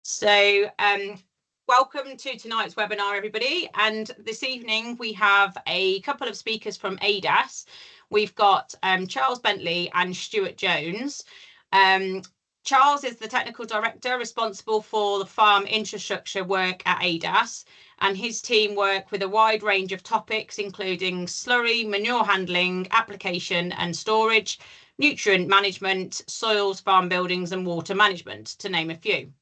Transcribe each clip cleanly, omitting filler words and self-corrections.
So welcome to tonight's webinar, everybody. And this evening we have a couple of speakers from ADAS. We've got Charles Bentley and Stuart Jones. Charles is the technical director responsible for the farm infrastructure work at ADAS, and his team work with a wide range of topics, including slurry, manure handling, application and storage, nutrient management, soils, farm buildings and water management, to name a few.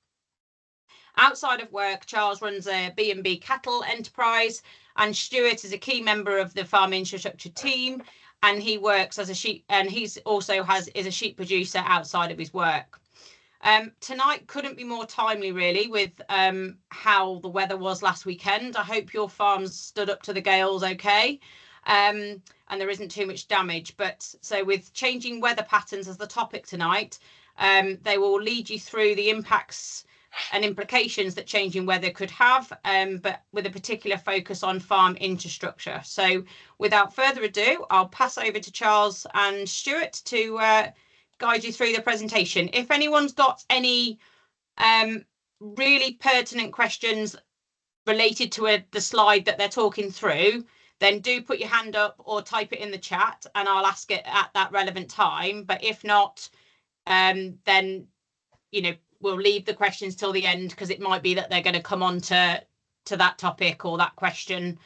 Outside of work, Charles runs a B&B cattle enterprise, and Stuart is a key member of the farm infrastructure team, and he works as a sheep, and he's also is a sheep producer outside of his work. Tonight couldn't be more timely, really, with how the weather was last weekend. I hope your farms stood up to the gales okay, and there isn't too much damage. But so with changing weather patterns as the topic tonight, they will lead you through the impacts and implications that changing weather could have, but with a particular focus on farm infrastructure. So without further ado, I'll pass over to Charles and Stuart to guide you through the presentation. If anyone's got any really pertinent questions related to the slide that they're talking through, then do put your hand up or type it in the chat and I'll ask it at that relevant time. But if not, then, you know, we'll leave the questions till the end, because it might be that they're going to come on to that topic or that question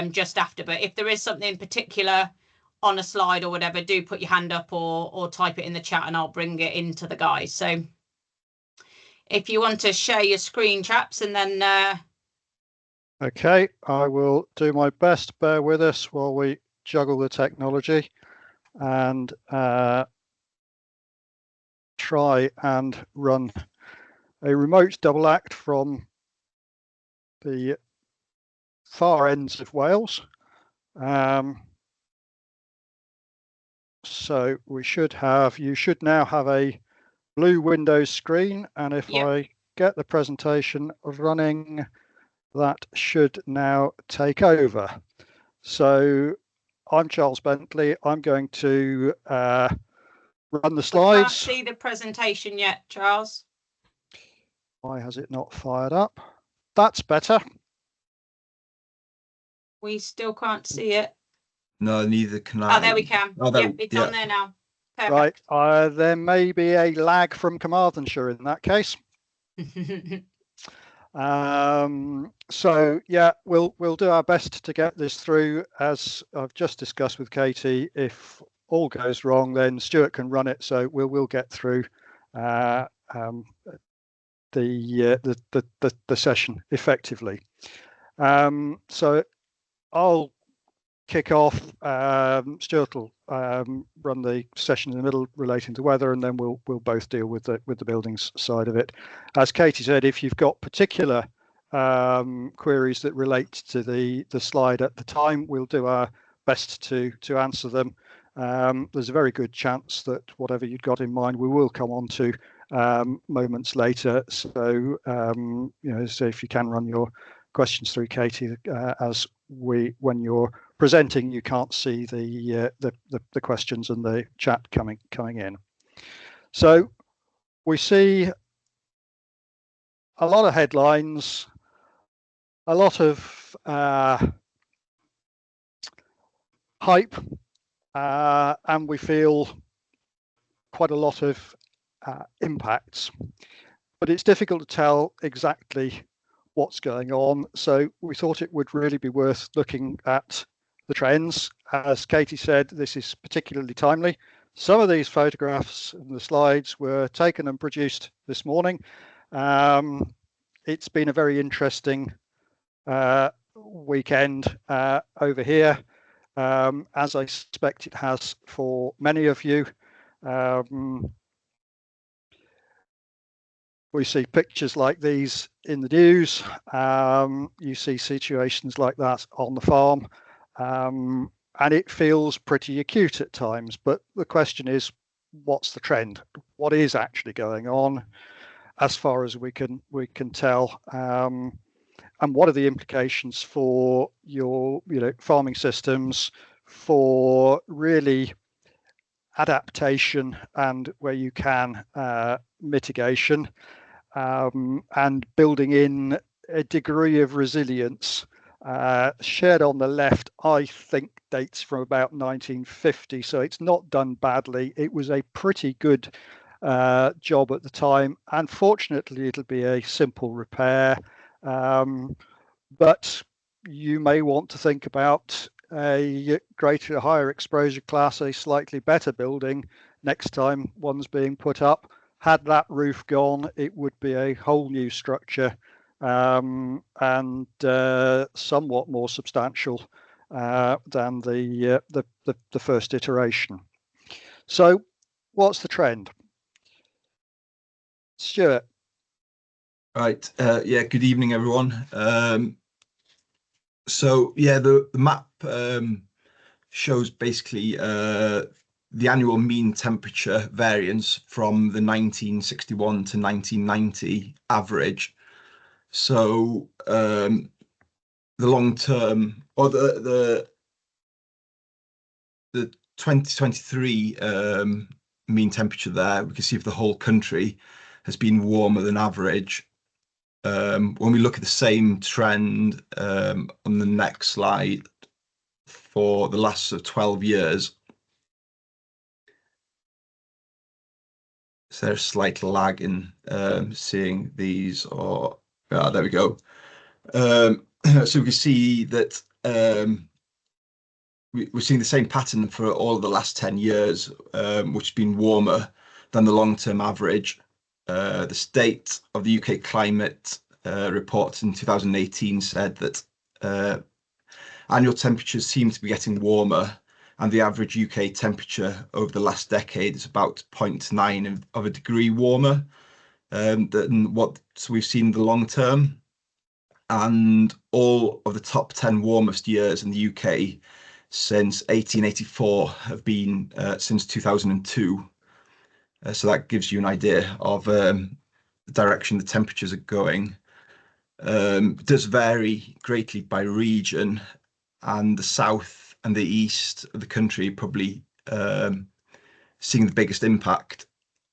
just after. But if there is something in particular on a slide or whatever, do put your hand up or type it in the chat and I'll bring it into the guys. So if you want to share your screen, chaps, and then okay, I will do my best. Bear with us while we juggle the technology and try and run a remote double act from the far ends of Wales. So you should now have a blue Windows screen, and if I get the presentation running, that should now take over. So I'm Charles Bentley. I'm going to run the slides. I can't see the presentation yet, Charles. Why has it not fired up? That's better. We still can't see it. No, neither can I. Oh, there we can. Oh, yep, it's on there now. Perfect. Right. There may be a lag from Carmarthenshire in that case. So yeah, we'll do our best to get this through. As I've just discussed with Katie, if all goes wrong, then Stuart can run it. So we'll get through the session effectively. So I'll kick off. Stuart will run the session in the middle relating to weather, and then we'll both deal with the buildings side of it. As Katie said, if you've got particular queries that relate to the slide at the time, we'll do our best to answer them. There's a very good chance that whatever you'd got in mind, we will come on to moments later. So so if you can run your questions through Katie, as when you're presenting, you can't see the questions and the chat coming in. So we see a lot of headlines, a lot of hype, and we feel quite a lot of impacts, but it's difficult to tell exactly what's going on. So we thought it would really be worth looking at the trends. As Katie said, this is particularly timely. Some of these photographs and the slides were taken and produced this morning. It's been a very interesting weekend over here, as I suspect it has for many of you. We see pictures like these in the news. You see situations like that on the farm, and it feels pretty acute at times. But the question is, what's the trend? What is actually going on, as far as we can tell, and what are the implications for your farming systems, for really adaptation and where you can mitigation. and building in a degree of resilience. Shared on the left, I think, dates from about 1950, so it's not done badly. It was a pretty good job at the time. Unfortunately, it'll be a simple repair, but you may want to think about a greater, higher exposure class, a slightly better building next time one's being put up. Had that roof gone, it would be a whole new structure, and somewhat more substantial than the first iteration. So, what's the trend, Stuart? Right. Yeah. Good evening, everyone. So yeah, the map shows basically the annual mean temperature variance from the 1961 to 1990 average. So the long term, or the 2023 mean temperature there, we can see if the whole country has been warmer than average. When we look at the same trend on the next slide for the last 12 years, is there a slight lag in seeing these? Or there we go. So we can see that we're seeing the same pattern for all of the last 10 years, which has been warmer than the long-term average. The State of the UK Climate report in 2018 said that annual temperatures seem to be getting warmer, and the average UK temperature over the last decade is about 0.9 of a degree warmer than what we've seen in the long term. And all of the top 10 warmest years in the UK since 1884 have been since 2002. So that gives you an idea of the direction the temperatures are going. It does vary greatly by region, and the south and the east of the country probably seeing the biggest impact,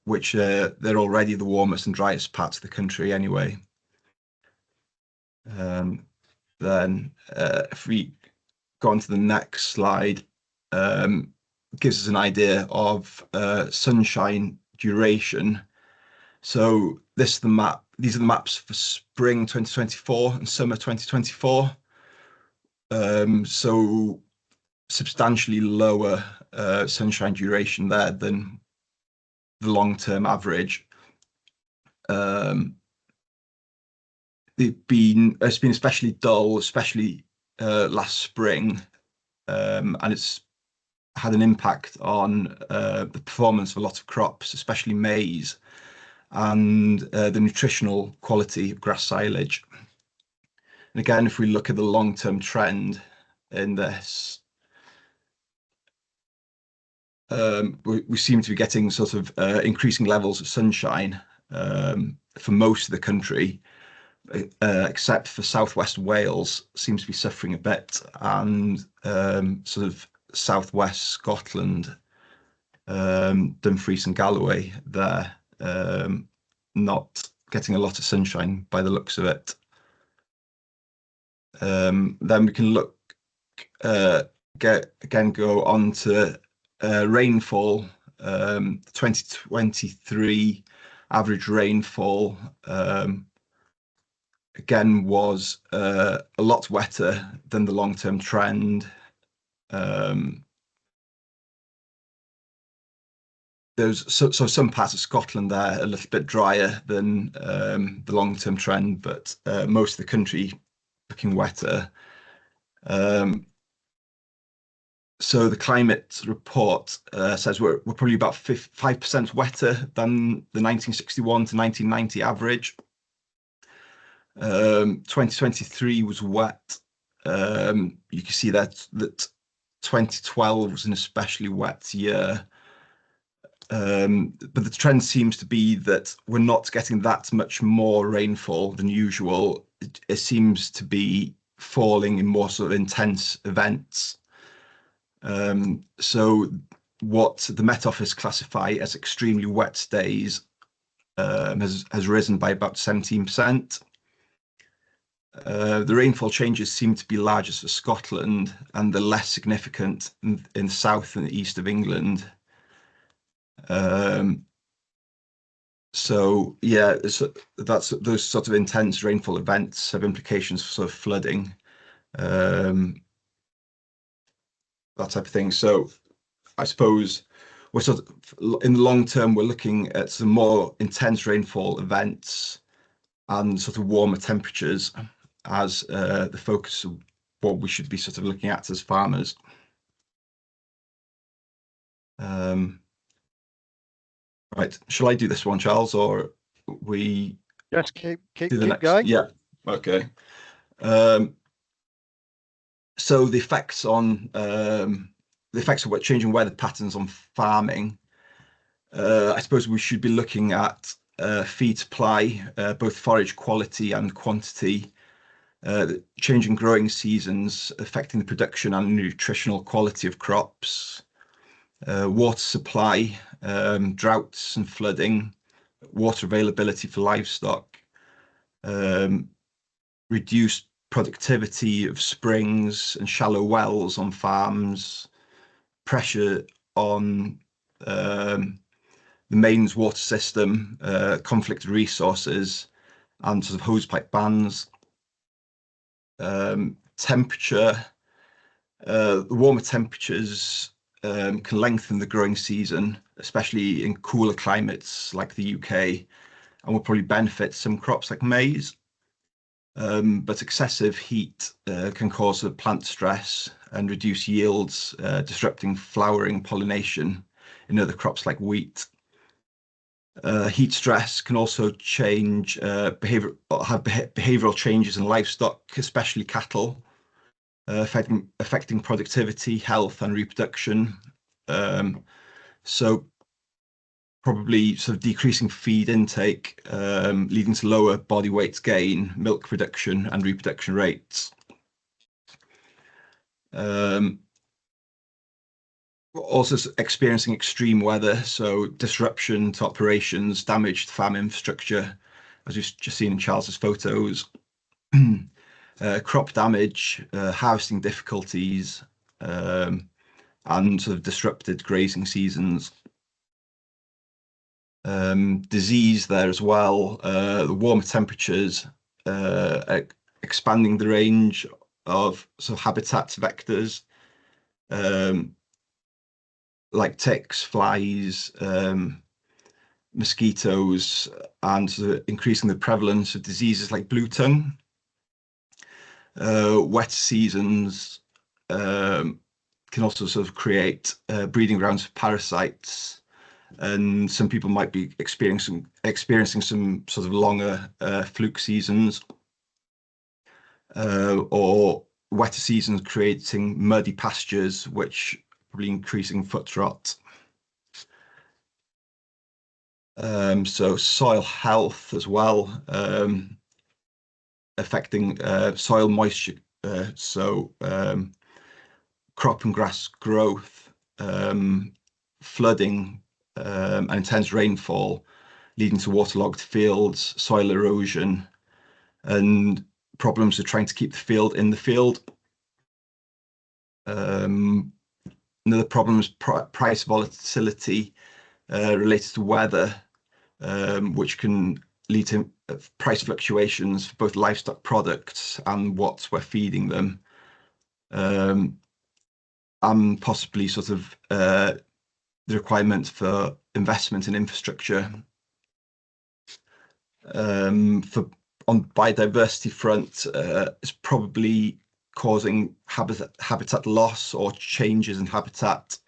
which they're already the warmest and driest parts of the country anyway. Then if we go on to the next slide, gives us an idea of sunshine duration. So this is the map. These are the maps for spring 2024 and summer 2024. So substantially lower sunshine duration there than the long-term average. It's been especially dull, especially last spring, and it's had an impact on the performance of a lot of crops, especially maize, and the nutritional quality of grass silage. And again, if we look at the long-term trend in this, we seem to be getting sort of increasing levels of sunshine for most of the country, except for southwest Wales seems to be suffering a bit, and sort of southwest Scotland, Dumfries and Galloway there, not getting a lot of sunshine by the looks of it. Then we can look, go on to rainfall. 2023 average rainfall again was a lot wetter than the long-term trend. There's so some parts of Scotland there a little bit drier than the long-term trend, but most of the country looking wetter. So the climate report says we're probably about 5% wetter than the 1961 to 1990 average. 2023 was wet. You can see that 2012 was an especially wet year. But the trend seems to be that we're not getting that much more rainfall than usual. It seems to be falling in more sort of intense events. So what the Met Office classify as extremely wet days has risen by about 17%. The rainfall changes seem to be largest for Scotland, and they're less significant in the south and the east of England. So yeah, that's those sort of intense rainfall events have implications for sort of flooding, that type of thing. So I suppose we're sort of in the long term, we're looking at some more intense rainfall events and sort of warmer temperatures as the focus of what we should be sort of looking at as farmers. Right, shall I do this one, Charles, or we? Yes, keep do the next going. Yeah, okay. So the effects of what changing weather patterns on farming, I suppose we should be looking at feed supply, both forage quality and quantity, changing growing seasons affecting the production and nutritional quality of crops, water supply, droughts and flooding, water availability for livestock, reduced productivity of springs and shallow wells on farms, pressure on the mains water system, conflict of resources, and sort of hosepipe bans. Temperature, the warmer temperatures can lengthen the growing season, especially in cooler climates like the UK, and will probably benefit some crops like maize. But excessive heat can cause plant stress and reduce yields, disrupting flowering pollination in other crops like wheat. Heat stress can also change have behavioral changes in livestock, especially cattle, affecting productivity, health, and reproduction. So probably sort of decreasing feed intake, leading to lower body weight gain, milk production, and reproduction rates. Also experiencing extreme weather, so disruption to operations, damage to farm infrastructure, as we've just seen in Charles's photos, crop damage, harvesting difficulties, and sort of disrupted grazing seasons. Disease there as well, the warmer temperatures, expanding the range of sort of habitat vectors, like ticks, flies, mosquitoes, and sort of increasing the prevalence of diseases like blue tongue. Wet seasons can also sort of create breeding grounds for parasites, and some people might be experiencing some sort of longer fluke seasons, or wetter seasons creating muddy pastures, which probably increasing foot rot. So soil health as well, affecting soil moisture, so crop and grass growth, flooding, and intense rainfall, leading to waterlogged fields, soil erosion, and problems with trying to keep the field in the field. Another problem is price volatility related to weather, which can lead to price fluctuations for both livestock products and what we're feeding them, and possibly sort of the requirement for investment in infrastructure. On biodiversity front, it's probably causing habitat loss or changes in habitat,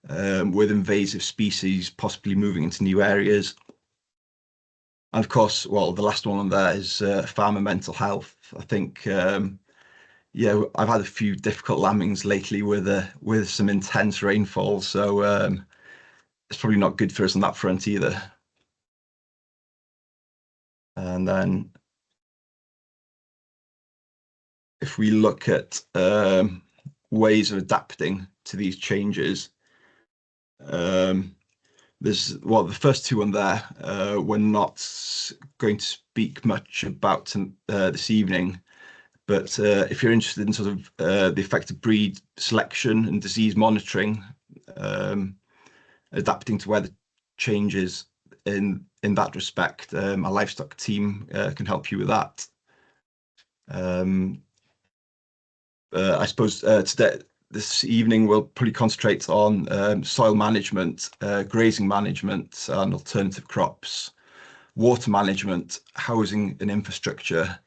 with invasive species possibly moving into new areas. And of course, well, the last one on there is farmer mental health. I think, yeah, I've had a few difficult lambings lately with some intense rainfall, so it's probably not good for us on that front either. And then if we look at ways of adapting to these changes, There's, well, the first two on there, we're not going to speak much about this evening. But if you're interested in sort of the effective breed selection and disease monitoring, adapting to weather changes in that respect, our livestock team can help you with that. I suppose this evening we'll probably concentrate on soil management, grazing management and alternative crops, water management, housing and infrastructure,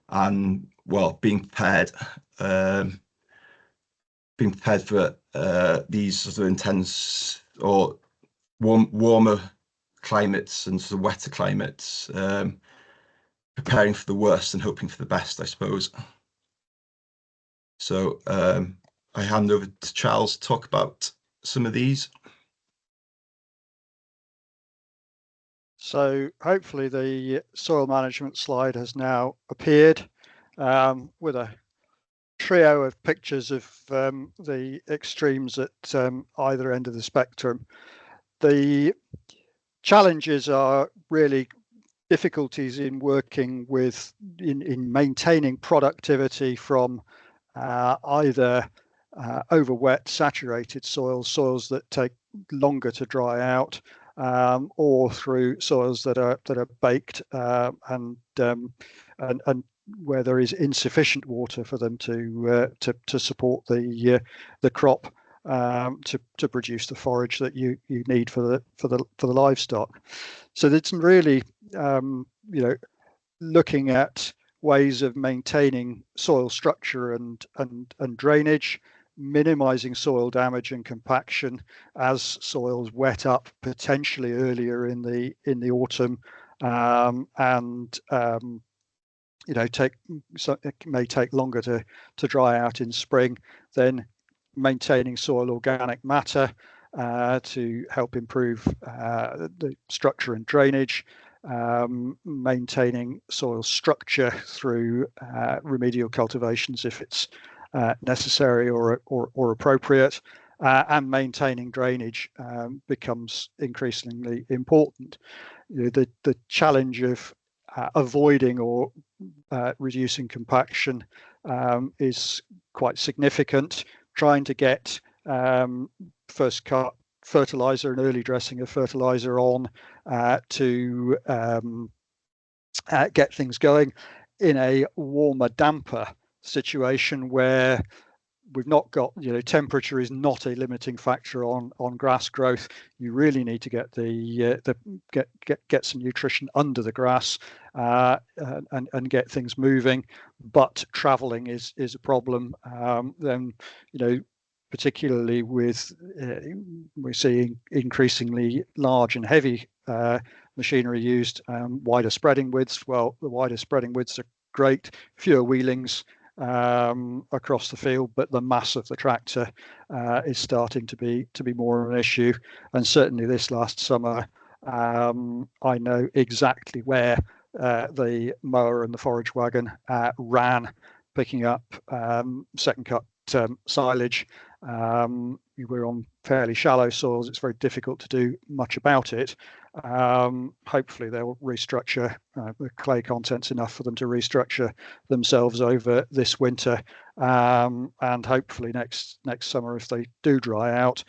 and, well, being prepared for these sort of intense or warmer climates and sort of wetter climates, preparing for the worst and hoping for the best, I suppose. So I hand over to Charles to talk about some of these. So hopefully the soil management slide has now appeared with a trio of pictures of the extremes at either end of the spectrum. The challenges are really difficulties in working with, in maintaining productivity from either over wet, saturated soils that take longer to dry out, or through soils that are baked and where there is insufficient water for them to support the crop to produce the forage that you need for the livestock. So it's really looking at ways of maintaining soil structure and drainage, minimizing soil damage and compaction as soils wet up potentially earlier in the autumn, and it may take longer to dry out in spring. Then maintaining soil organic matter to help improve the structure and drainage, maintaining soil structure through remedial cultivations if it's necessary or appropriate, and maintaining drainage becomes increasingly important. The challenge of avoiding or reducing compaction is quite significant. Trying to get first cut fertilizer and early dressing of fertilizer on to get things going in a warmer, damper situation where we've not got, temperature is not a limiting factor on grass growth. You really need to get get some nutrition under the grass and get things moving. But traveling is a problem. Then, particularly with we're seeing increasingly large and heavy machinery used, wider spreading widths. Well, the wider spreading widths are great, fewer wheelings across the field, but the mass of the tractor is starting to be more of an issue. And certainly this last summer, I know exactly where the mower and the forage wagon ran, picking up second cut silage. We're on fairly shallow soils. It's very difficult to do much about it. Hopefully they'll restructure, the clay content's enough for them to restructure themselves over this winter, and hopefully next summer, if they do dry out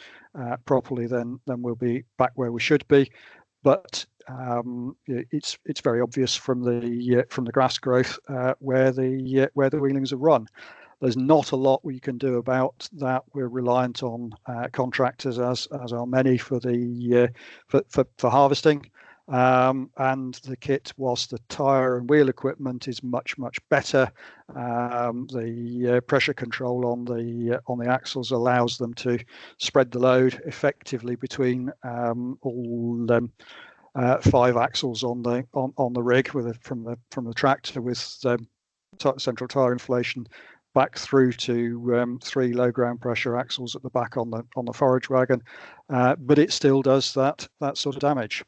properly, then we'll be back where we should be. But it's very obvious from the grass growth where the wheelings are run. There's not a lot we can do about that. We're reliant on contractors, as are many, for harvesting. And the kit, whilst the tyre and wheel equipment is much better, the pressure control on the axles allows them to spread the load effectively between all 5 axles on the rig from the tractor, with central tyre inflation back through to 3 low ground pressure axles at the back on the forage wagon, but it still does that sort of damage.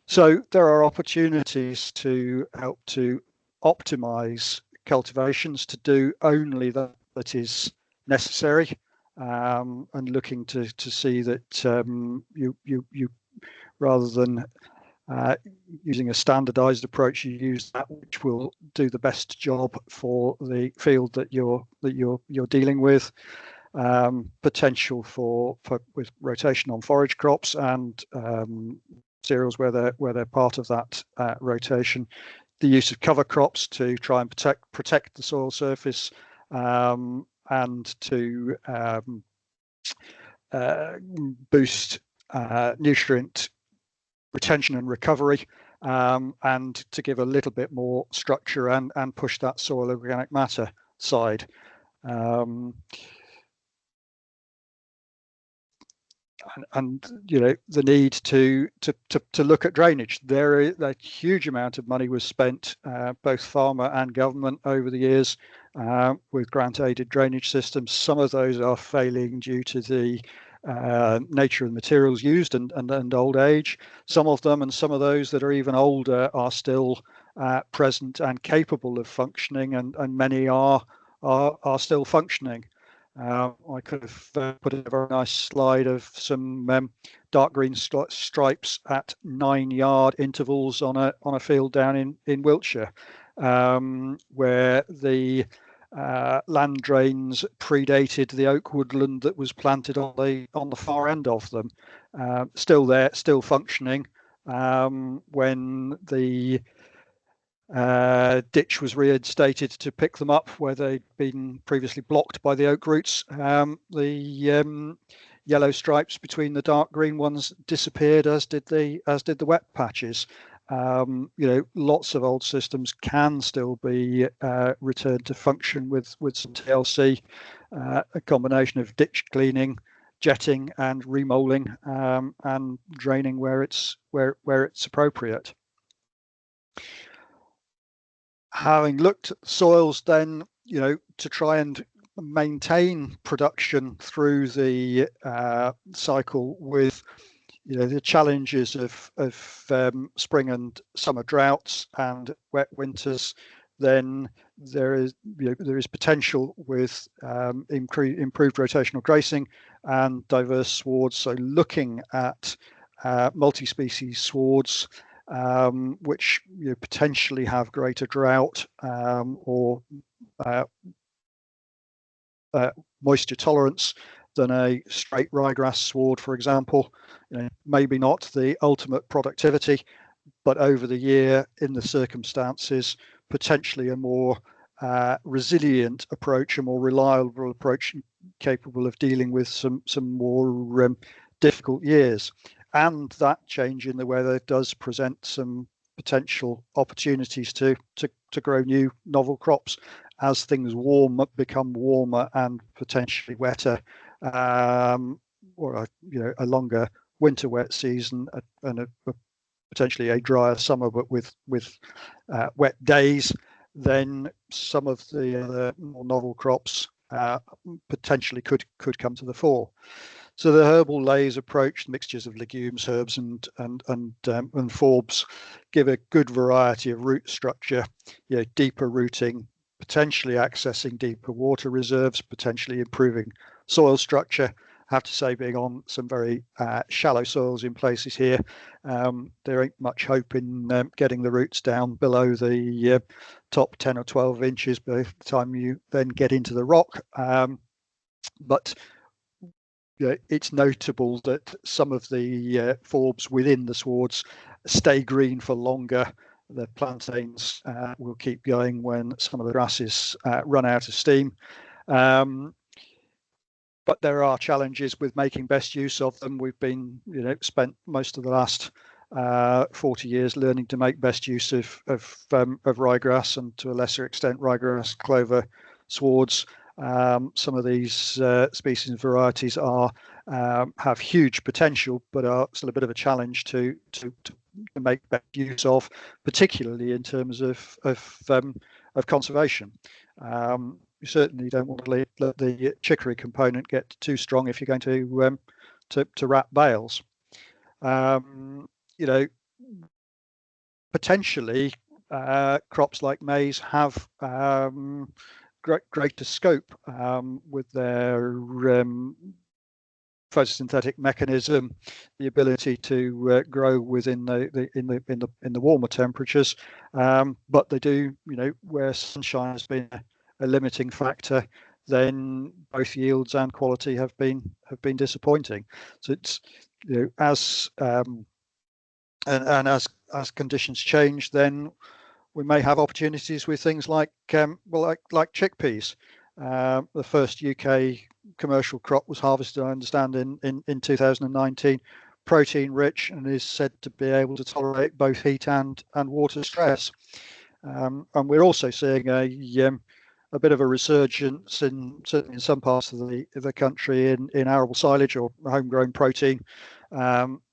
So there are opportunities to help to optimize cultivations, to do only that is necessary, and looking to see that you rather than using a standardized approach, you use that which will do the best job for the field that you're dealing with. Potential for with rotation on forage crops and cereals where they're part of that rotation. The use of cover crops to try and protect the soil surface and to boost nutrient retention and recovery, and to give a little bit more structure and push that soil organic matter side. And you know, the need to look at drainage. There is a huge amount of money was spent, both farmer and government, over the years with grant-aided drainage systems. Some of those are failing due to the nature of the materials used and old age. Some of them, and some of those that are even older, are still present and capable of functioning, and many are still functioning. I could have put in a very nice slide of some dark green stripes at 9-yard intervals on a field down in Wiltshire, where the land drains predated the oak woodland that was planted on the far end of them. Still there, still functioning. When the ditch was reinstated to pick them up where they'd been previously blocked by the oak roots, the yellow stripes between the dark green ones disappeared, as did the wet patches. You know, lots of old systems can still be returned to function with some TLC, a combination of ditch cleaning, jetting, and remolding, and draining where it's appropriate. Having looked at soils, then, you know, to try and maintain production through the cycle with, you know, the challenges of spring and summer droughts and wet winters, then there is potential with improved rotational gracing and diverse swards. So looking at multi-species swards, which, you know, potentially have greater drought or moisture tolerance than a straight ryegrass sward, for example. You know, maybe not the ultimate productivity, but over the year, in the circumstances, potentially a more resilient approach, a more reliable approach, capable of dealing with some more difficult years. And that change in the weather does present some potential opportunities to grow new novel crops as things become warmer and potentially wetter, or a longer winter wet season and potentially a drier summer, but with wet days. Then some of the other more novel crops potentially could come to the fore. So the herbal layers approach, mixtures of legumes, herbs, and forbs, give a good variety of root structure, you know, deeper rooting, potentially accessing deeper water reserves, potentially improving soil structure. I have to say, being on some very shallow soils in places here, there ain't much hope in getting the roots down below the top 10 or 12 inches by the time you then get into the rock. But it's notable that some of the forbs within the swards stay green for longer. The plantains will keep going when some of the grasses run out of steam. But there are challenges with making best use of them. We've been, spent most of the last 40 years learning to make best use of ryegrass, and to a lesser extent ryegrass clover swards. Some of these species and varieties have huge potential, but are still a bit of a challenge to make best use of, particularly in terms of conservation. You certainly don't want to let the chicory component get too strong if you're going to wrap bales. Potentially crops like maize have greater scope with their photosynthetic mechanism, the ability to grow within the warmer temperatures, but they do, where sunshine has been a limiting factor, then both yields and quality have been disappointing. So it's as as conditions change, then we may have opportunities with things like like chickpeas. The first UK commercial crop was harvested, I understand, in 2019, protein rich, and is said to be able to tolerate both heat and water stress. And we're also seeing a bit of a resurgence certainly in some parts of the country in arable silage or homegrown protein,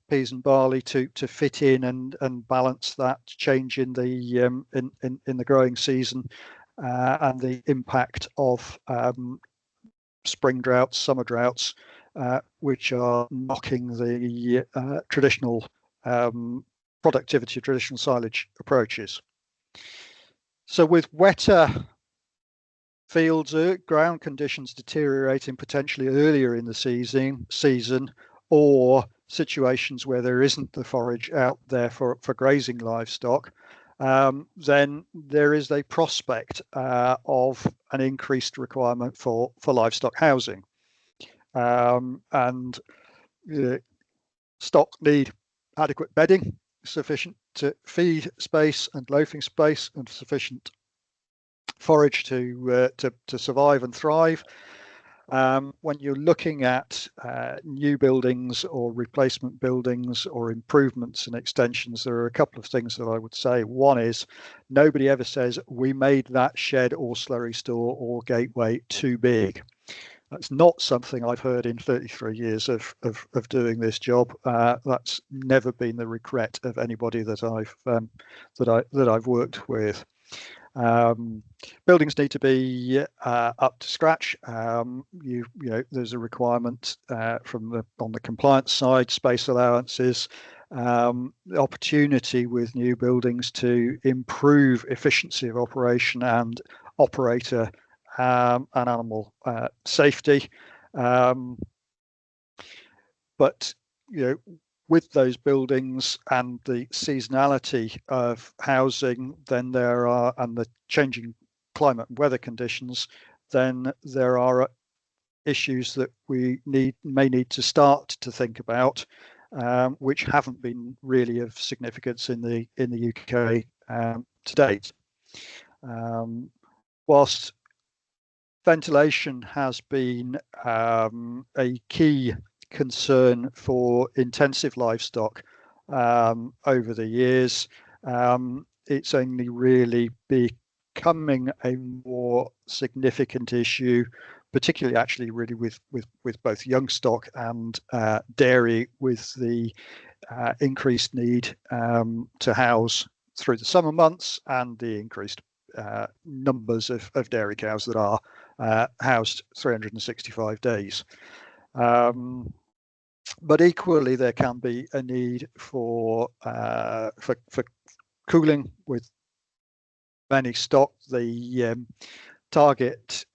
peas and barley to fit in and balance that change in the growing season and the impact of spring droughts, summer droughts, which are knocking the traditional productivity of traditional silage approaches. So with wetter fields, ground conditions deteriorating potentially earlier in the season, or situations where there isn't the forage out there for grazing livestock, then there is a prospect of an increased requirement for livestock housing. And stock need adequate bedding, sufficient to feed space and loafing space, and sufficient forage to survive and thrive. When you're looking at new buildings or replacement buildings or improvements and extensions, there are a couple of things that I would say. One is, nobody ever says we made that shed or slurry store or gateway too big. That's not something I've heard in 33 years of doing this job. That's never been the regret of anybody that I've worked with. Buildings need to be up to scratch. There's a requirement on the compliance side, space allowances, the opportunity with new buildings to improve efficiency of operation and operator and animal safety. But with those buildings and the seasonality of housing, then and the changing climate and weather conditions, then there are issues that we may need to start to think about, which haven't been really of significance in the UK to date. Whilst ventilation has been a key concern for intensive livestock over the years, it's only really becoming a more significant issue, particularly actually really with both young stock and dairy, with the increased need to house through the summer months and the increased numbers of dairy cows that are housed 365 days. But equally, there can be a need for cooling with many stock. The target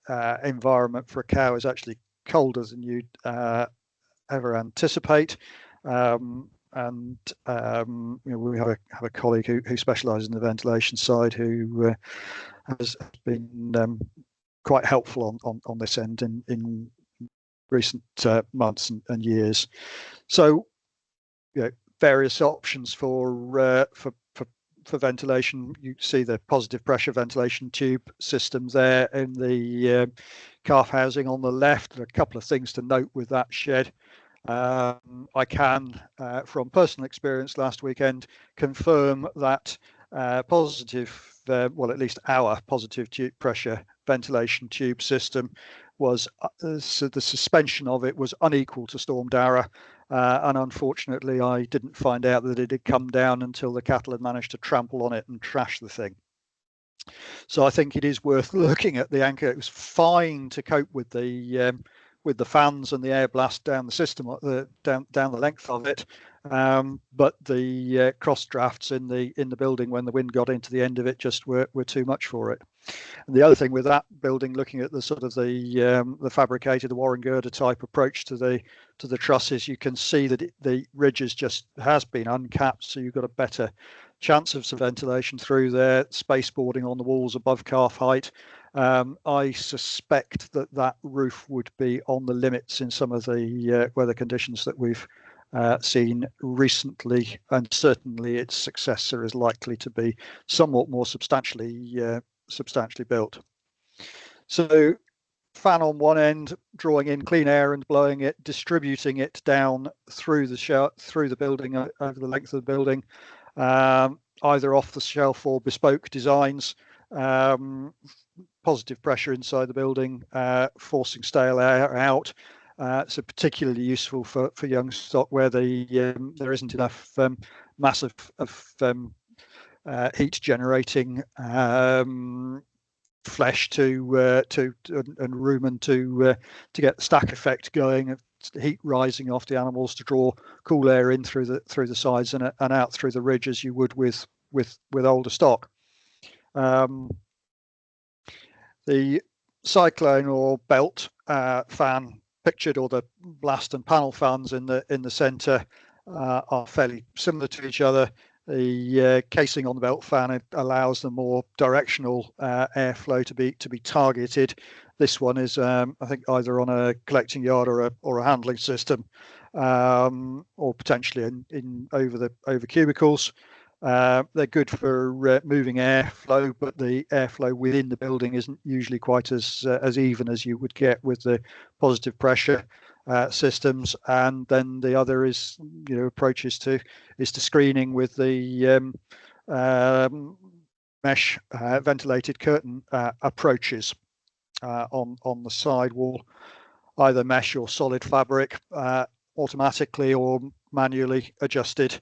environment for a cow is actually colder than you'd ever anticipate. We have a colleague who specialises in the ventilation side, who has been quite helpful on this end in recent months and years. So, various options for ventilation. You see the positive pressure ventilation tube system there in the calf housing on the left. There are a couple of things to note with that shed. I can, from personal experience last weekend, confirm that positive, well, at least our positive pressure ventilation tube system was so the suspension of it was unequal to Storm Dara, and unfortunately I didn't find out that it had come down until the cattle had managed to trample on it and trash the thing. So I think it is worth looking at the anchor. It was fine to cope with the fans and the air blast down the system, down the length of it, but the cross drafts in the building when the wind got into the end of it just were too much for it. And the other thing with that building, looking at the sort of the fabricated, the Warren girder type approach to the trusses, you can see that the ridges just has been uncapped, so you've got a better chance of some ventilation through there. Spaceboarding on the walls above calf height. I suspect that roof would be on the limits in some of the weather conditions that we've seen recently, and certainly its successor is likely to be somewhat more substantially built. So fan on one end, drawing in clean air and blowing it, distributing it down through the building, over the length of the building, either off the shelf or bespoke designs. Positive pressure inside the building, forcing stale air out. So particularly useful for young stock where there isn't enough mass of heat generating flesh and rumen to get the stack effect going, heat rising off the animals to draw cool air in through the sides and out through the ridge, as you would with older stock. The cyclone or belt fan pictured, or the blast and panel fans in the centre, are fairly similar to each other. The casing on the belt fan allows the more directional airflow to be targeted. This one is, I think, either on a collecting yard or a handling system, or potentially in over cubicles. They're good for moving airflow, but the airflow within the building isn't usually quite as even as you would get with the positive pressure systems. And then the other is, approaches to screening with the mesh ventilated curtain approaches on the side wall, either mesh or solid fabric, automatically or manually adjusted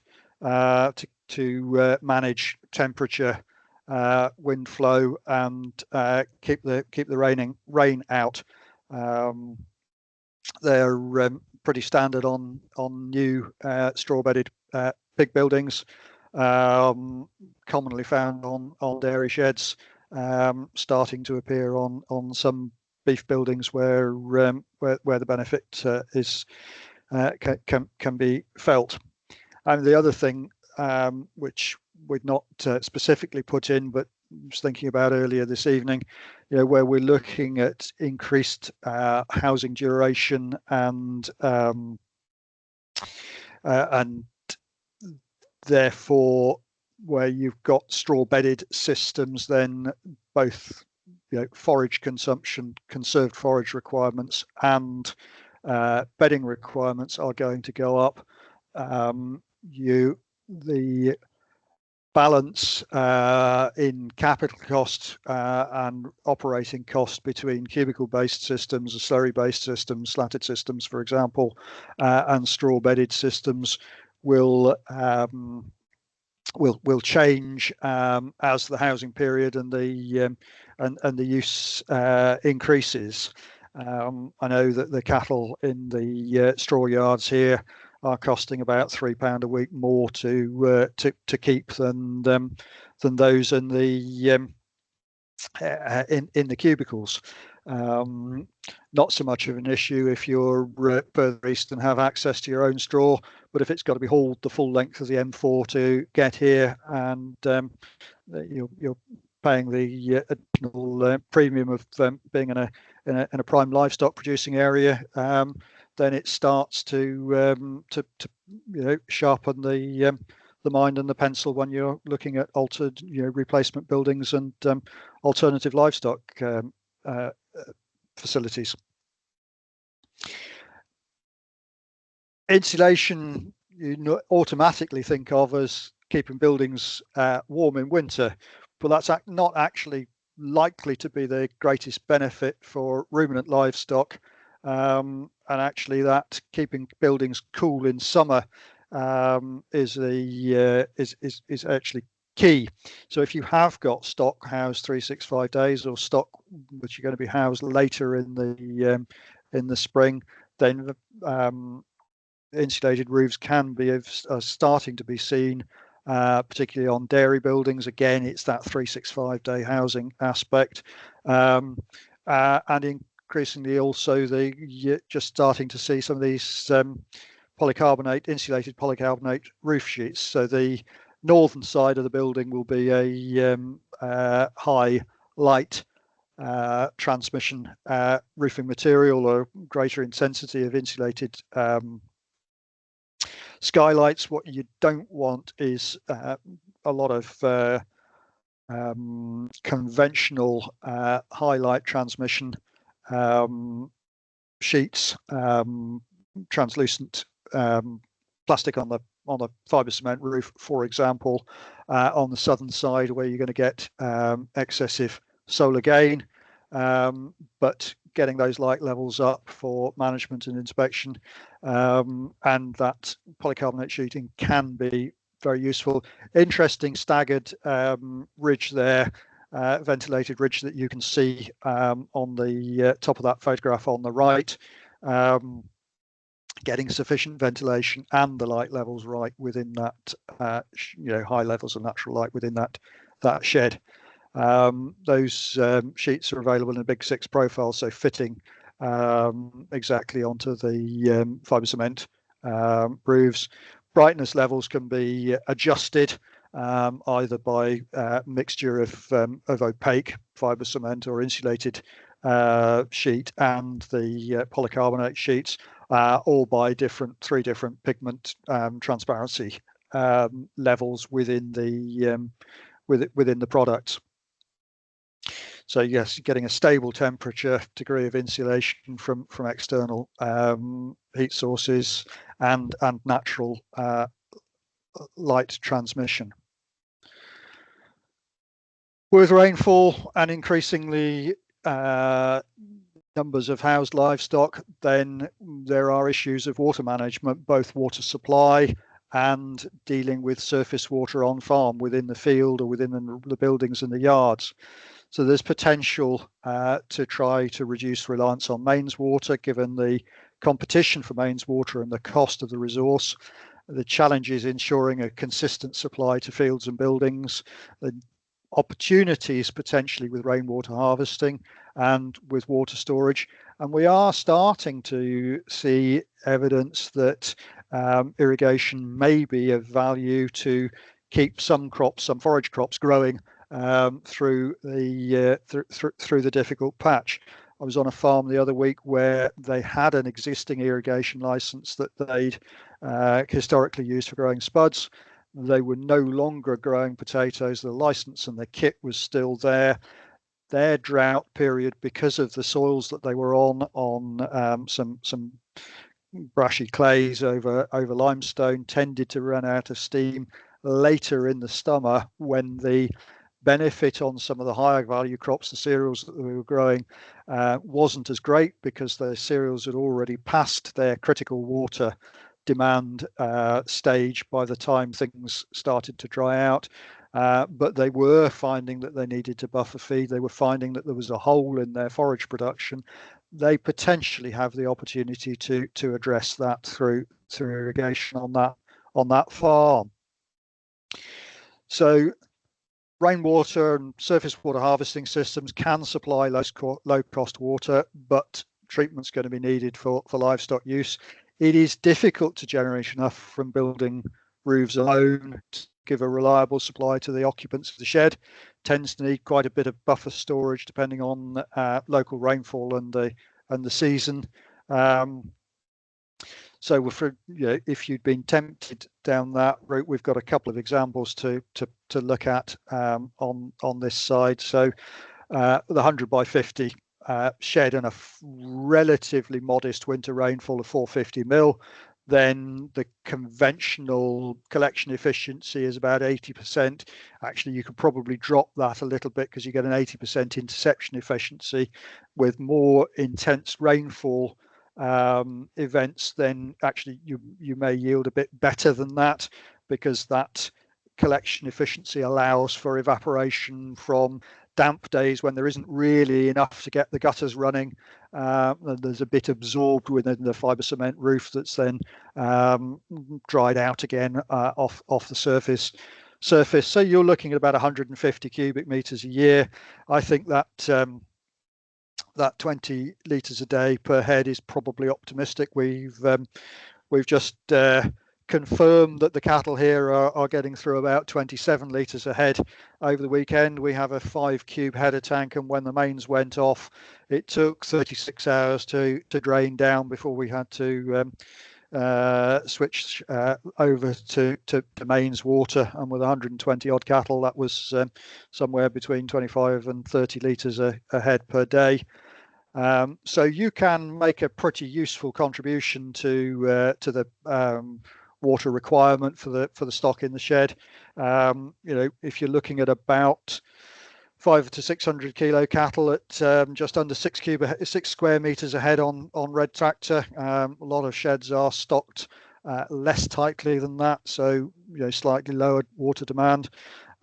to manage temperature, wind flow, and keep the rain out. They're pretty standard on new straw bedded pig buildings, commonly found on dairy sheds, starting to appear on some beef buildings where the benefit is can be felt. And the other thing, which we'd not specifically put in, but was thinking about earlier this evening, where we're looking at increased housing duration and therefore where you've got straw bedded systems, then both forage consumption, conserved forage requirements, and bedding requirements are going to go up. The balance in capital cost and operating cost between cubicle-based systems, slurry-based systems, slatted systems, for example, and straw-bedded systems will change as the housing period and the use increases. I know that the cattle in the straw yards here are costing about £3 a week more to keep than those in the cubicles. Not so much of an issue if you're further east and have access to your own straw, but if it's got to be hauled the full length of the M4 to get here, and you're paying the additional premium of being in a prime livestock producing area, then it starts to sharpen the mind and the pencil when you're looking at altered replacement buildings and alternative livestock facilities. Insulation you automatically think of as keeping buildings warm in winter, but that's not actually likely to be the greatest benefit for ruminant livestock. And actually, that keeping buildings cool in summer is actually key. So if you have got stock housed 365 days, or stock which are going to be housed later in the spring, then insulated roofs can be starting to be seen particularly on dairy buildings. Again, it's that 365-day housing aspect, and increasingly also just starting to see some of these insulated polycarbonate roof sheets. So the northern side of the building will be a high light transmission roofing material, or greater intensity of insulated skylights. What you don't want is a lot of conventional highlight transmission sheets, translucent plastic on the fibre cement roof, for example, on the southern side, where you're going to get excessive solar gain, but getting those light levels up for management and inspection, and that polycarbonate sheeting can be very useful. Interesting staggered ridge there, ventilated ridge that you can see on the top of that photograph on the right, getting sufficient ventilation and the light levels right within that, high levels of natural light within that shed. Those sheets are available in a big 6 profile, so fitting exactly onto the fibre cement roofs. Brightness levels can be adjusted either by mixture of opaque fibre cement or insulated sheet and the polycarbonate sheets, or by 3 different pigment transparency levels within the products. So yes, getting a stable temperature, degree of insulation from external heat sources, and natural light transmission. With rainfall and increasingly numbers of housed livestock, then there are issues of water management, both water supply and dealing with surface water on farm within the field or within the buildings and the yards. So there's potential to try to reduce reliance on mains water, given the competition for mains water and the cost of the resource. The challenge is ensuring a consistent supply to fields and buildings. The opportunities potentially with rainwater harvesting and with water storage. And we are starting to see evidence that irrigation may be of value to keep some forage crops growing through the difficult patch. I was on a farm the other week where they had an existing irrigation license that they'd historically used for growing spuds. They were no longer growing potatoes. The license and the kit was still there. Their drought period, because of the soils that they were on some brashy clays over limestone, tended to run out of steam later in the summer, when the benefit on some of the higher value crops, the cereals that we were growing, wasn't as great, because the cereals had already passed their critical water demand stage by the time things started to dry out. But they were finding that they needed to buffer feed. They were finding that there was a hole in their forage production. They potentially have the opportunity to address that through irrigation on that farm. So rainwater and surface water harvesting systems can supply low cost water, but treatment's going to be needed for livestock use. It is difficult to generate enough from building roofs alone to give a reliable supply to the occupants of the shed. Tends to need quite a bit of buffer storage depending on local rainfall and the season. So if you'd been tempted down that route, we've got a couple of examples to look at on this side. So the 100 by 50 shed and a relatively modest winter rainfall of 450 mil, then the conventional collection efficiency is about 80%. Actually, you could probably drop that a little bit, because you get an 80% interception efficiency. With more intense rainfall events, then actually you may yield a bit better than that, because that collection efficiency allows for evaporation from damp days when there isn't really enough to get the gutters running, There's a bit absorbed within the fibre cement roof that's then dried out again off the surface. So you're looking at about 150 cubic meters a year. I think that that 20 litres a day per head is probably optimistic. We've just confirmed that the cattle here are getting through about 27 litres a head over the weekend. We have a 5 cube header tank, and when the mains went off, it took 36 hours to drain down before we had to switch over to mains water. And with 120 odd cattle, that was somewhere between 25 and 30 litres a head per day. So you can make a pretty useful contribution to the water requirement for the stock in the shed. If you're looking at about 500 to 600 kilo cattle at just under 6 square meters a head on red tractor, a lot of sheds are stocked less tightly than that, so slightly lower water demand.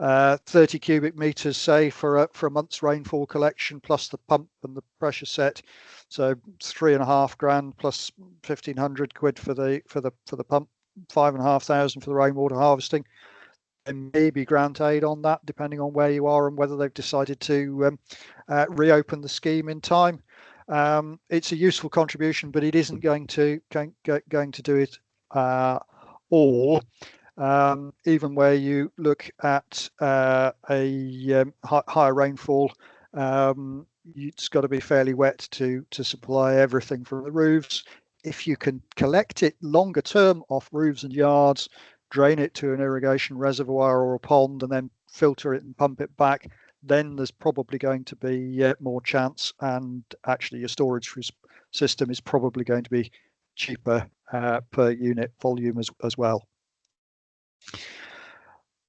30 cubic meters, say, for a month's rainfall collection, plus the pump and the pressure set, so £3,500 plus 1,500 quid for the pump, 5,500 for the rainwater harvesting. And maybe grant aid on that, depending on where you are and whether they've decided to reopen the scheme in time. It's a useful contribution, but it isn't going to do it all. Even where you look at a higher rainfall, it's got to be fairly wet to supply everything from the roofs. If you can collect it longer term off roofs and yards, drain it to an irrigation reservoir or a pond, and then filter it and pump it back, then there's probably going to be more chance, and actually your storage system is probably going to be cheaper per unit volume as well.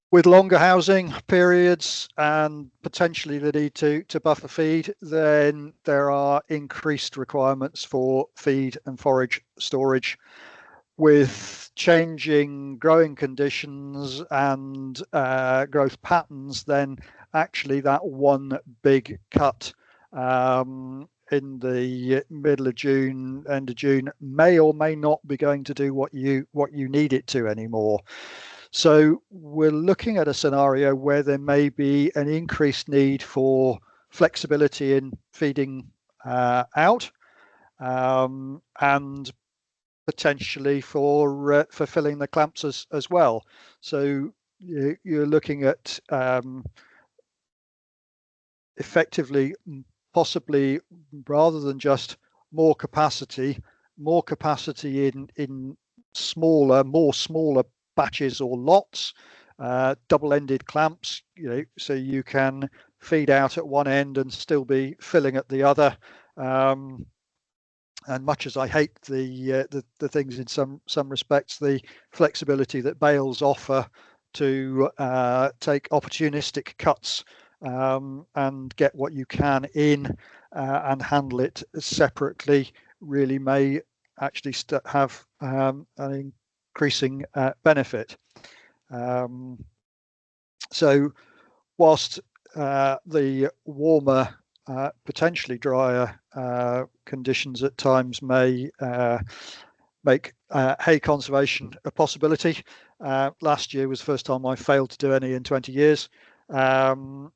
With longer housing periods and potentially the need to buffer feed, then there are increased requirements for feed and forage storage. With changing growing conditions and growth patterns, then actually that one big cut in the middle of June, end of June, may or may not be going to do what you need it to anymore. So we're looking at a scenario where there may be an increased need for flexibility in feeding out, and potentially for filling the clamps as well. So you're looking at effectively, possibly, rather than just more capacity in more smaller batches or lots, double-ended clamps, so you can feed out at one end and still be filling at the other. And much as I hate the things in some respects, the flexibility that bales offer to take opportunistic cuts and get what you can in and handle it separately really may actually have an increasing benefit. So whilst the warmer, potentially drier conditions at times may make hay conservation a possibility. Last year was the first time I failed to do any in 20 years. You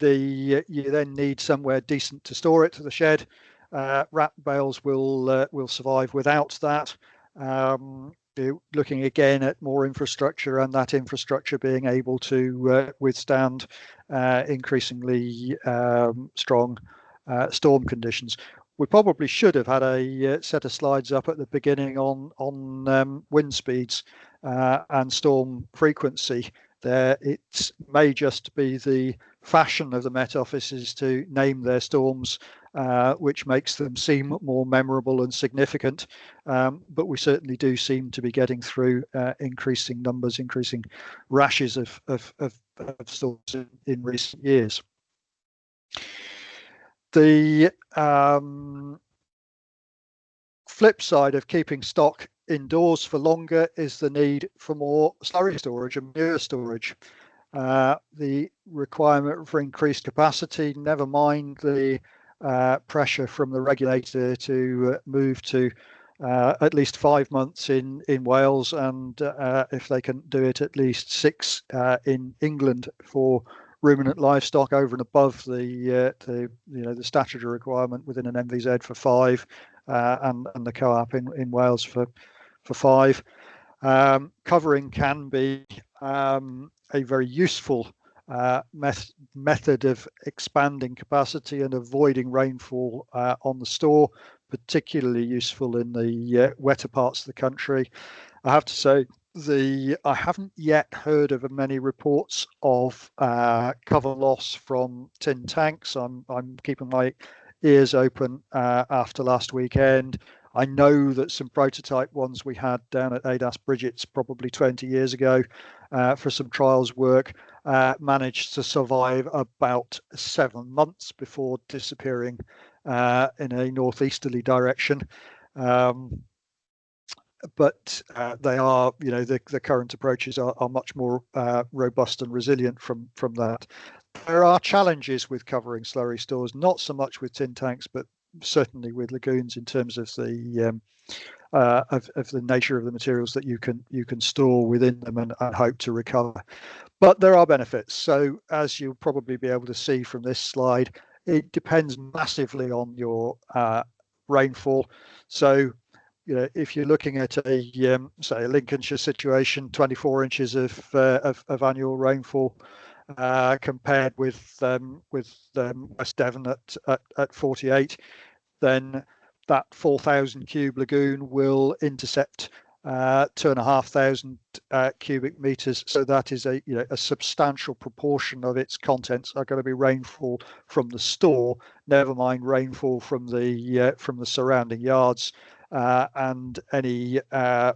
then need somewhere decent to store it, the shed. Wrap bales will survive without that. Looking again at more infrastructure, and that infrastructure being able to withstand increasingly strong storm conditions. We probably should have had a set of slides up at the beginning on wind speeds and storm frequency. There, it may just be the fashion of the Met offices to name their storms, which makes them seem more memorable and significant. But we certainly do seem to be getting through increasing numbers, increasing rashes of storms in recent years. The flip side of keeping stock indoors for longer is the need for more slurry storage and manure storage. The requirement for increased capacity, never mind the pressure from the regulator to move to at least 5 months in Wales, and if they can do it, at least 6 in England for ruminant livestock, over and above the statutory requirement within an MVZ for 5, and the co-op in Wales for 5. Covering can be a very useful method of expanding capacity and avoiding rainfall on the store, particularly useful in the wetter parts of the country. I have to say, I haven't yet heard of many reports of cover loss from tin tanks. I'm keeping my ears open after last weekend. I know that some prototype ones we had down at ADAS Bridget's probably 20 years ago for some trials work managed to survive about 7 months before disappearing in a northeasterly direction. But they are, the current approaches are much more robust and resilient from that. There are challenges with covering slurry stores, not so much with tin tanks, but certainly with lagoons in terms of the nature of the materials that you can store within them and hope to recover. But there are benefits. So as you'll probably be able to see from this slide, it depends massively on your rainfall. So if you're looking at a say a Lincolnshire situation, 24 inches of annual rainfall compared with West Devon at 48, then that 4,000 cube lagoon will intercept 2,500 cubic meters. So that is a substantial proportion of its contents are going to be rainfall from the store, never mind rainfall from the surrounding yards. And any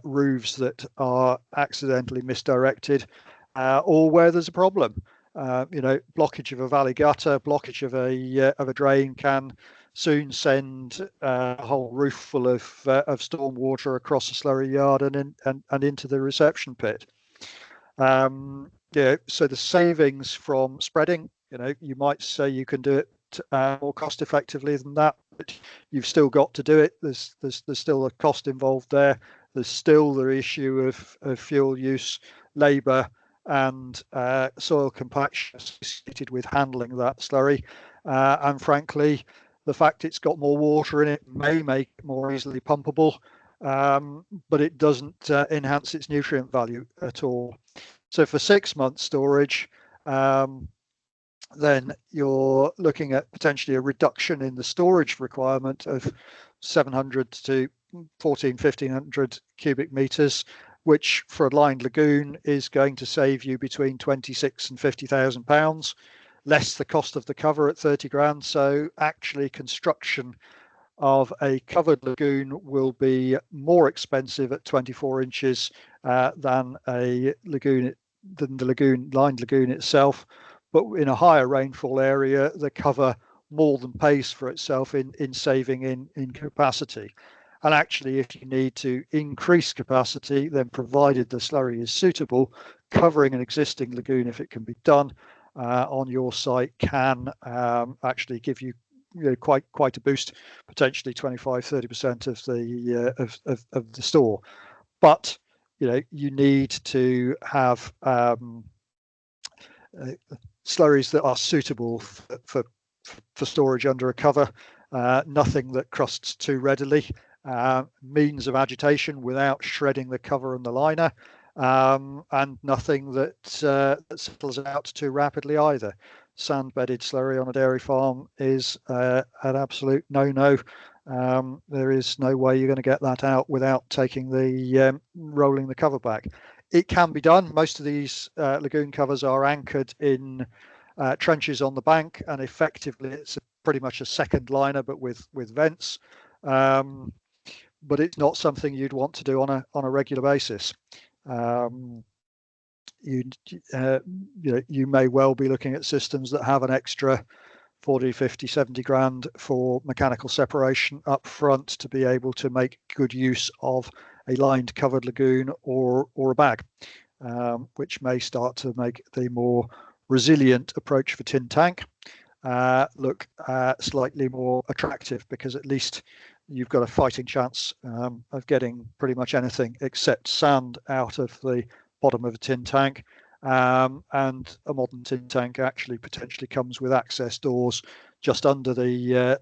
roofs that are accidentally misdirected, or where there's a problem. Blockage of a valley gutter, blockage of a drain can soon send a whole roof full of storm water across a slurry yard and into the reception pit. So the savings from spreading, you might say you can do it more cost effectively than that, but you've still got to do it. There's still a cost involved there. There's still the issue of fuel use, labour, and soil compaction associated with handling that slurry. And frankly, the fact it's got more water in it may make it more easily pumpable, but it doesn't enhance its nutrient value at all. So for 6 months storage, then you're looking at potentially a reduction in the storage requirement of 700 to 1,500 cubic meters, which for a lined lagoon is going to save you between 26 and 50,000 pounds, less the cost of the cover at 30 grand. So actually construction of a covered lagoon will be more expensive at 24 inches than the lined lagoon itself. But in a higher rainfall area, the cover more than pays for itself in saving in capacity. And actually, if you need to increase capacity, then provided the slurry is suitable, covering an existing lagoon, if it can be done on your site, can actually give you quite a boost, potentially 25-30% of the store. But you need to have slurries that are suitable for storage under a cover, nothing that crusts too readily, means of agitation without shredding the cover and the liner, and nothing that settles out too rapidly either. Sand-bedded slurry on a dairy farm is an absolute no-no. There is no way you're going to get that out without taking the rolling the cover back. It can be done. Most of these lagoon covers are anchored in trenches on the bank, and effectively it's pretty much a second liner, but with vents. But it's not something you'd want to do on a regular basis. You may well be looking at systems that have an extra 40, 50, 70 grand for mechanical separation up front to be able to make good use of a lined covered lagoon or a bag, which may start to make the more resilient approach for tin tank. look slightly more attractive, because at least you've got a fighting chance of getting pretty much anything except sand out of the bottom of a tin tank. And a modern tin tank actually potentially comes with access doors just under the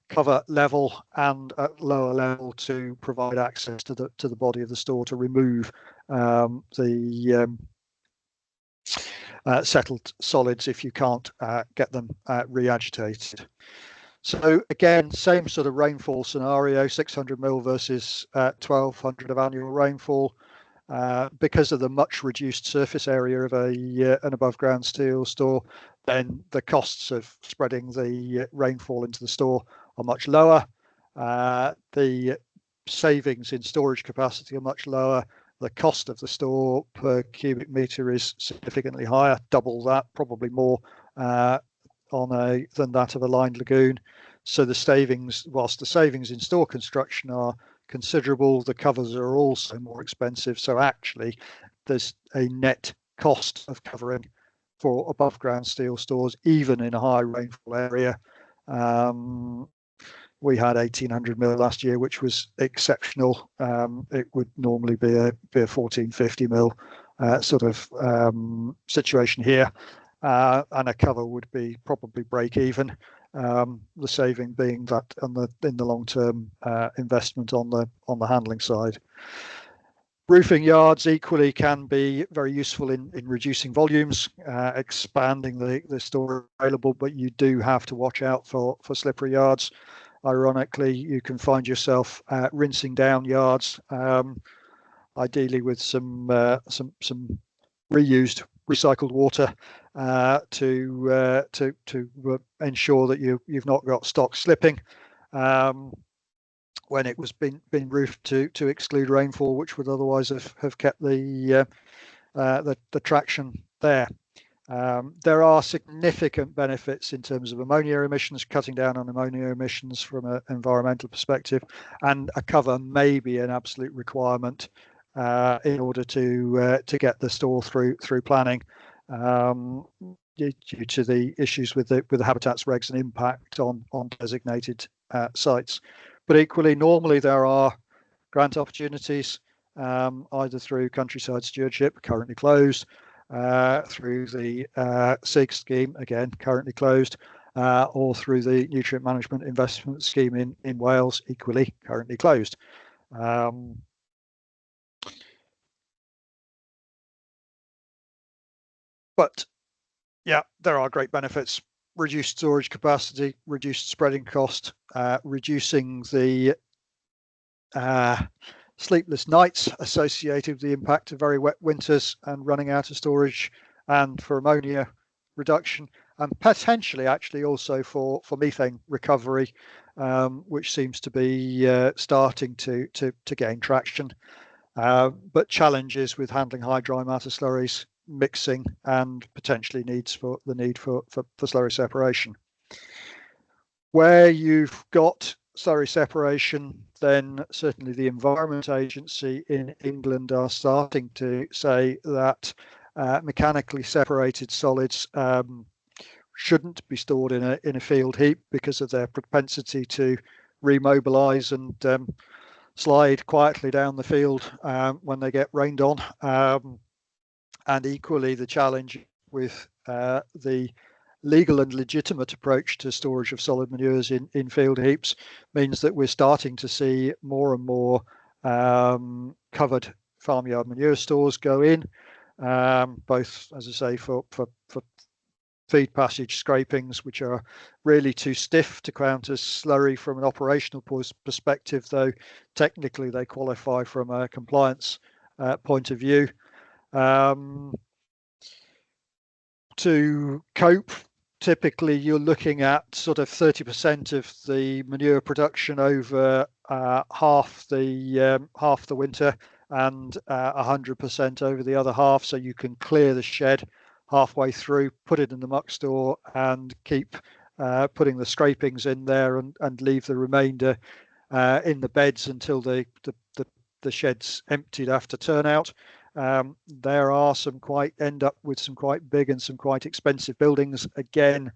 cover level and at lower level to provide access to the body of the store to remove the settled solids if you can't get them re-agitated. So again, same sort of rainfall scenario, 600 mil versus 1200 of annual rainfall. Because of the much reduced surface area of an above ground steel store, then the costs of spreading the rainfall into the store are much lower. The savings in storage capacity are much lower. The cost of the store per cubic meter is significantly higher, double that, probably more than that of a lined lagoon. So the savings, whilst the savings in store construction are considerable, the covers are also more expensive. So actually, there's a net cost of covering for above ground steel stores, even in a high rainfall area. We had 1800 mil last year, which was exceptional. It would normally be a 1450 mil sort of situation here, and a cover would be probably break even. The saving being that in the long term investment on the handling side. Roofing yards equally can be very useful in reducing volumes, expanding the store available, but you do have to watch out for slippery yards. Ironically, you can find yourself rinsing down yards, ideally with some reused recycled water to ensure that you've not got stock slipping when it was been roofed to exclude rainfall, which would otherwise have kept the traction there. There are significant benefits in terms of ammonia emissions, cutting down on ammonia emissions from an environmental perspective, and a cover may be an absolute requirement in order to get the store through planning, due to the issues with the habitats regs and impact on designated sites. But equally, normally there are grant opportunities either through countryside stewardship, currently closed, through the SIG scheme, again currently closed, or through the Nutrient Management Investment Scheme in Wales, equally currently closed. But yeah, there are great benefits: reduced storage capacity, reduced spreading cost, reducing the sleepless nights associated with the impact of very wet winters and running out of storage, and for ammonia reduction, and potentially actually also for methane recovery, which seems to be starting to gain traction. But challenges with handling high dry matter slurries, mixing, and potentially the need for slurry separation. Where you've got slurry separation, then certainly the Environment Agency in England are starting to say that mechanically separated solids shouldn't be stored in a field heap because of their propensity to remobilize and slide quietly down the field when they get rained on. And equally, the challenge with the legal and legitimate approach to storage of solid manures in field heaps means that we're starting to see more and more covered farmyard manure stores go in, both, as I say, for feed passage scrapings, which are really too stiff to count as slurry from an operational perspective, though technically they qualify from a compliance point of view. To cope, typically you're looking at sort of 30% of the manure production over half the winter, and 100% over the other half, so you can clear the shed halfway through, put it in the muck store, and keep putting the scrapings in there, and leave the remainder in the beds until the shed's emptied after turnout. There are end up with some quite big and some quite expensive buildings, again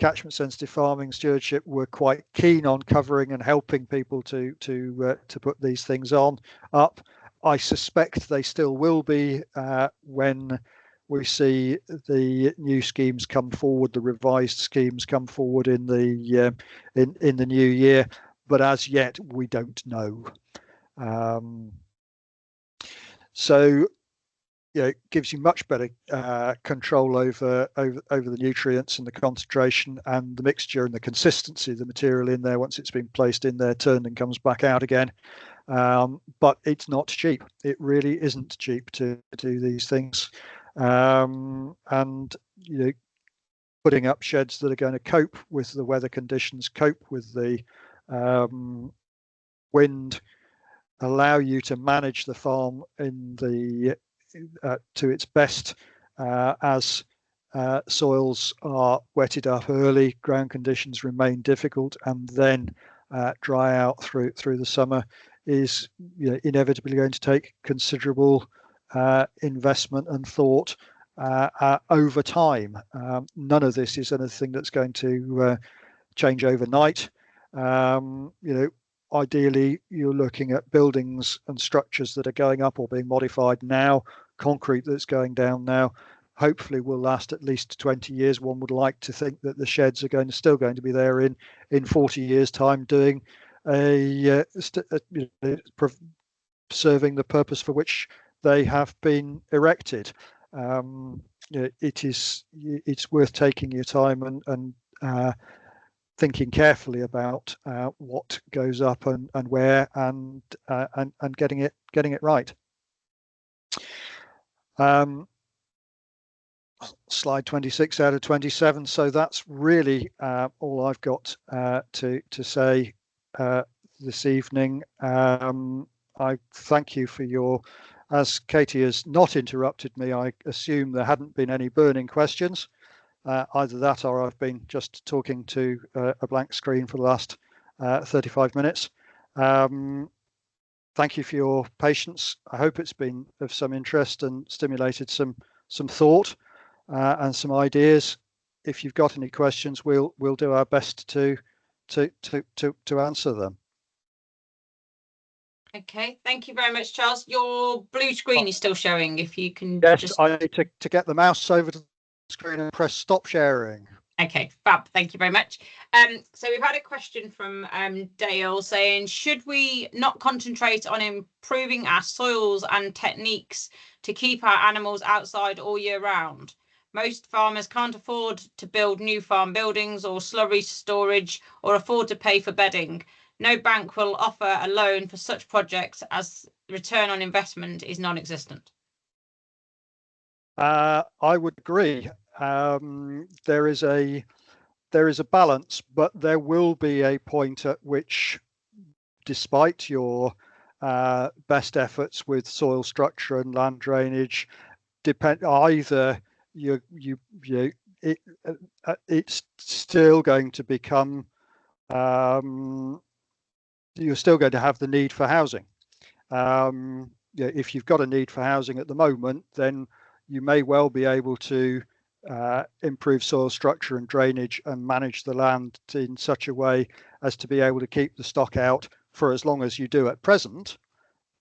catchment sensitive farming stewardship were quite keen on covering and helping people to put these things up. I suspect they still will be when we see the new schemes come forward, the revised schemes come forward in the new year. But as yet, we don't know. So it gives you much better control over the nutrients and the concentration and the mixture and the consistency of the material in there once it's been placed in there, turned and comes back out again. But it's not cheap. It really isn't cheap to do these things. And putting up sheds that are going to cope with the weather conditions, cope with the wind, allow you to manage the farm in the to its best as soils are wetted up early, ground conditions remain difficult, and then dry out through the summer is inevitably going to take considerable investment and thought over time. None of this is anything that's going to change overnight. Ideally, you're looking at buildings and structures that are going up or being modified now, concrete that's going down now, hopefully will last at least 20 years. One would like to think that the sheds are still going to be there in 40 years' time, doing serving the purpose for which they have been erected. It's worth taking your time and thinking carefully about what goes up and where and getting it right. Slide 26 out of 27. So that's really all I've got to say this evening. I thank you for your, as Katie has not interrupted me, I assume there hadn't been any burning questions. Either that or I've been just talking to a blank screen for the last 35 minutes. Thank you for your patience. I hope it's been of some interest and stimulated some thought and some ideas. If you've got any questions, we'll do our best to answer them. Okay, thank you very much, Charles. Your blue screen is still showing. If you can, yes, I need to get the mouse over to the screen and press stop sharing. Okay, fab. Thank you very much. So we've had a question from Dale saying, should we not concentrate on improving our soils and techniques to keep our animals outside all year round? Most farmers can't afford to build new farm buildings or slurry storage or afford to pay for bedding. No bank will offer a loan for such projects as return on investment is non-existent. I would agree. There is a balance, but there will be a point at which, despite your best efforts with soil structure and land drainage, either it's still going to become you're still going to have the need for housing. If you've got a need for housing at the moment, then you may well be able to improve soil structure and drainage and manage the land in such a way as to be able to keep the stock out for as long as you do at present.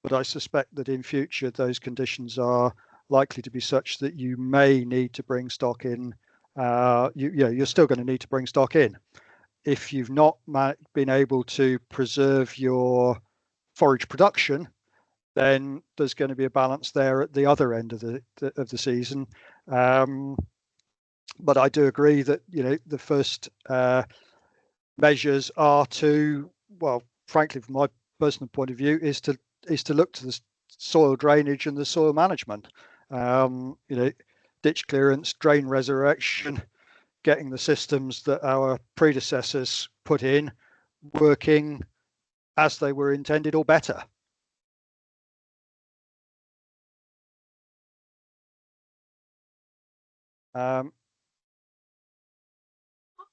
But I suspect that in future those conditions are likely to be such that you may need to bring stock in. You're still going to need to bring stock in. If you've not been able to preserve your forage production, then there's going to be a balance there at the other end of the season. But I do agree that the first measures are to, well, frankly, from my personal point of view, is to look to the soil drainage and the soil management. Ditch clearance, drain resurrection, getting the systems that our predecessors put in working as they were intended or better.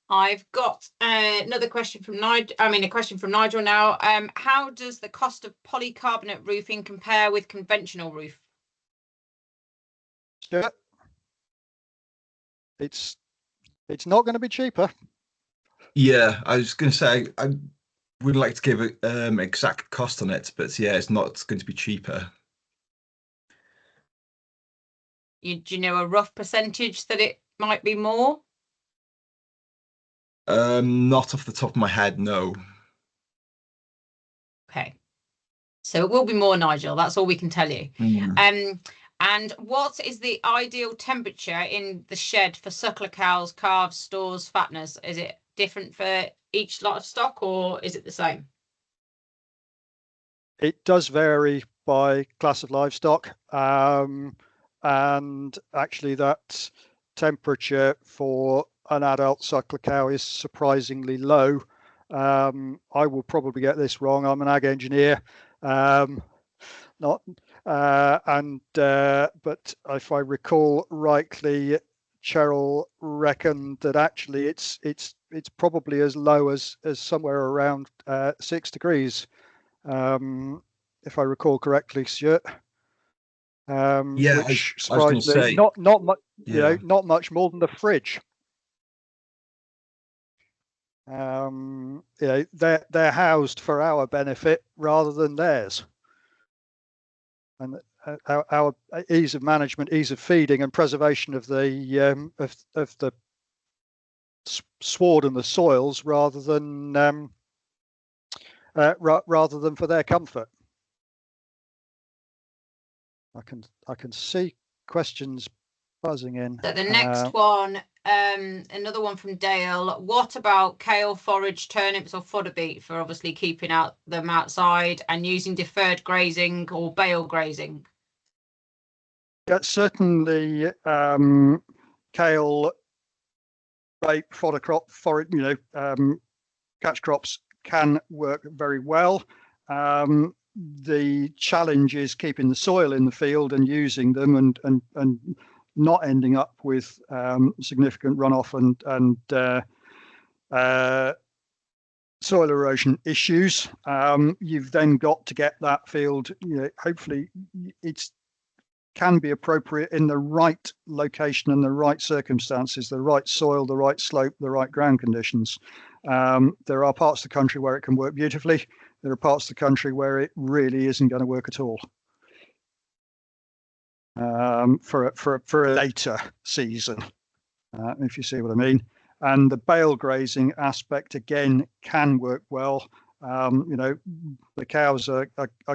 I've got another question from Nigel. A question from Nigel now. How does the cost of polycarbonate roofing compare with conventional roof? Yeah. It's not going to be cheaper. Yeah, I was going to say I would like to give an exact cost on it, but yeah, it's not going to be cheaper. Do you know a rough percentage that it might be more? Not off the top of my head, no. Okay. So it will be more, Nigel. That's all we can tell you. Mm. And what is the ideal temperature in the shed for suckler cows, calves, stores, fatness? Is it different for each lot of stock, or is it the same? It does vary by class of livestock, and actually that temperature for an adult suckler cow is surprisingly low. I will probably get this wrong. I'm an ag engineer, not but if I recall rightly, Cheryl reckoned that actually it's probably as low as somewhere around 6 degrees. If I recall correctly, Stuart. Yeah, Which I was going to surprisingly say, not much, yeah. not much more than the fridge. They're housed for our benefit rather than theirs, and our ease of management, ease of feeding, and preservation of the of the sward and the soils rather than for their comfort. I can see questions buzzing in. So the next one, another one from Dale. What about kale, forage, turnips, or fodder beet for obviously keeping them outside and using deferred grazing or bale grazing? Yeah, certainly kale, rape, fodder crop, forage, catch crops can work very well. The challenge is keeping the soil in the field and using them and not ending up with significant runoff and soil erosion issues. You've then got to get that field, hopefully it's can be appropriate in the right location and the right circumstances, the right soil, the right slope, the right ground conditions. There are parts of the country where it can work beautifully. There are parts of the country where it really isn't going to work at all for a later season, if you see what I mean. And the bale grazing aspect, again, can work well. The cows are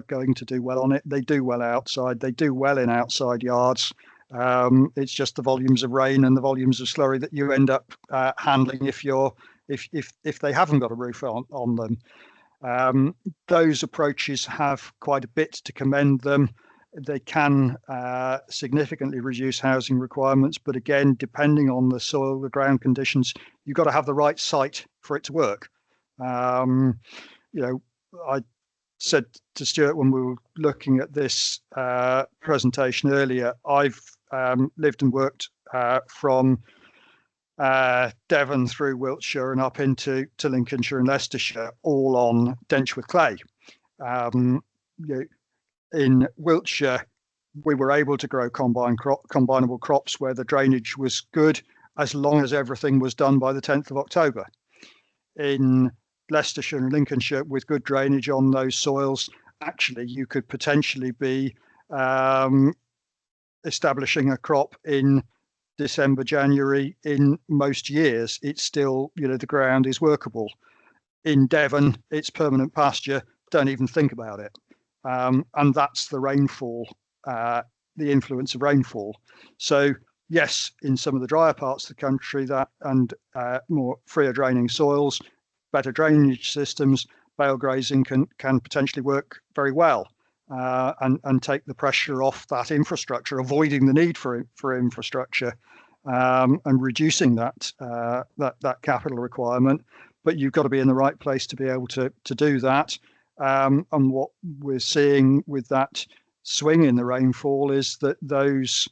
going to do well on it. They do well outside. They do well in outside yards. It's just the volumes of rain and the volumes of slurry that you end up handling if they haven't got a roof on them. Those approaches have quite a bit to commend them. They can significantly reduce housing requirements, but again, depending on the soil, the ground conditions, you've got to have the right site for it to work. I said to Stuart when we were looking at this presentation earlier, I've lived and worked from Devon through Wiltshire and up into Lincolnshire and Leicestershire, all on Denchworth clay. In Wiltshire, we were able to grow combinable crops where the drainage was good, as long as everything was done by the 10th of October. In Leicestershire and Lincolnshire, with good drainage on those soils, actually you could potentially be establishing a crop in December, January in most years. It's still, the ground is workable. In Devon, it's permanent pasture. Don't even think about it. And that's the rainfall, the influence of rainfall. So yes, in some of the drier parts of the country, that and more freer draining soils, better drainage systems, bale grazing can potentially work very well and take the pressure off that infrastructure, avoiding the need for infrastructure and reducing that capital requirement. But you've got to be in the right place to be able to do that. And what we're seeing with that swing in the rainfall is that those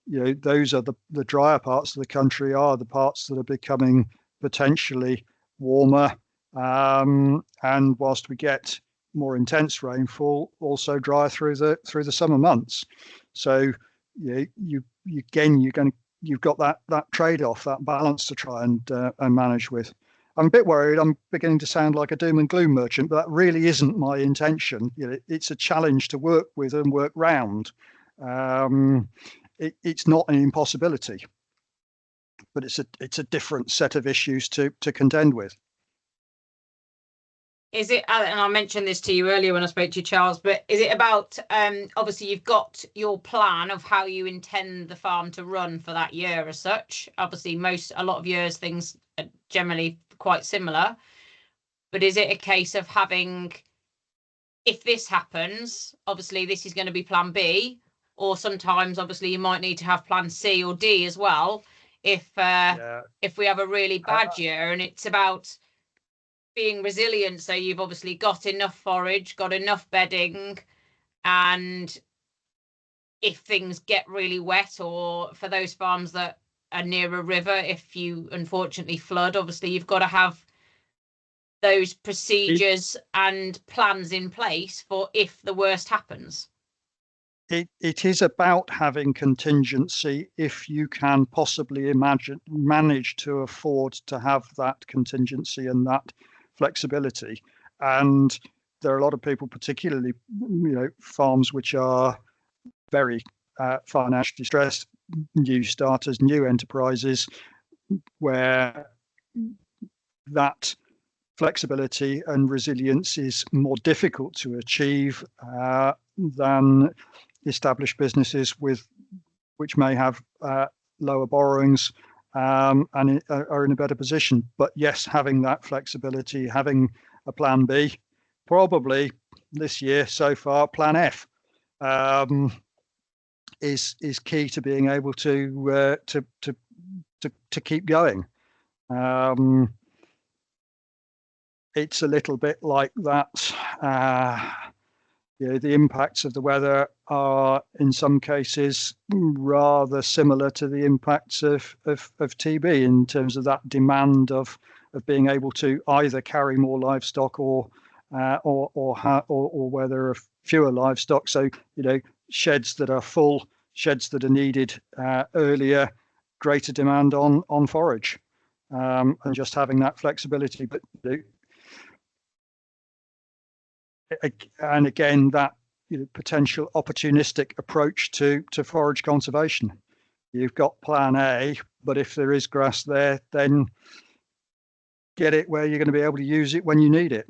are the drier parts of the country are the parts that are becoming potentially warmer. And whilst we get more intense rainfall, also dry through the summer months. So you've got that trade-off, that balance to try and manage with. I'm a bit worried. I'm beginning to sound like a doom and gloom merchant, but that really isn't my intention. You know, it's a challenge to work with and work round. It's not an impossibility, but it's a different set of issues to contend with. Is it, and I mentioned this to you earlier when I spoke to you, Charles, but is it about, obviously you've got your plan of how you intend the farm to run for that year as such. Obviously a lot of years things are generally quite similar, but is it a case of having, if this happens, obviously this is going to be plan B, or sometimes obviously you might need to have plan C or D as well if we have a really bad year, and it's about being resilient. So you've obviously got enough forage, got enough bedding, and if things get really wet, or for those farms that are near a river, if you unfortunately flood, obviously you've got to have those procedures and plans in place for if the worst happens. It is about having contingency if you can possibly manage to afford to have that contingency and that flexibility. And there are a lot of people, particularly farms which are very financially stressed, new starters, new enterprises, where that flexibility and resilience is more difficult to achieve than established businesses which may have lower borrowings and are in a better position. But yes, having that flexibility, having a plan B, probably this year so far plan F, is key to being able to keep going. It's a little bit like that. The impacts of the weather are in some cases rather similar to the impacts of TB in terms of that demand of being able to either carry more livestock or where there are fewer livestock. So sheds that are full, sheds that are needed earlier, greater demand on forage, and just having that flexibility. But and again, that potential opportunistic approach to forage conservation. You've got plan A, but if there is grass there, then get it where you're going to be able to use it when you need it.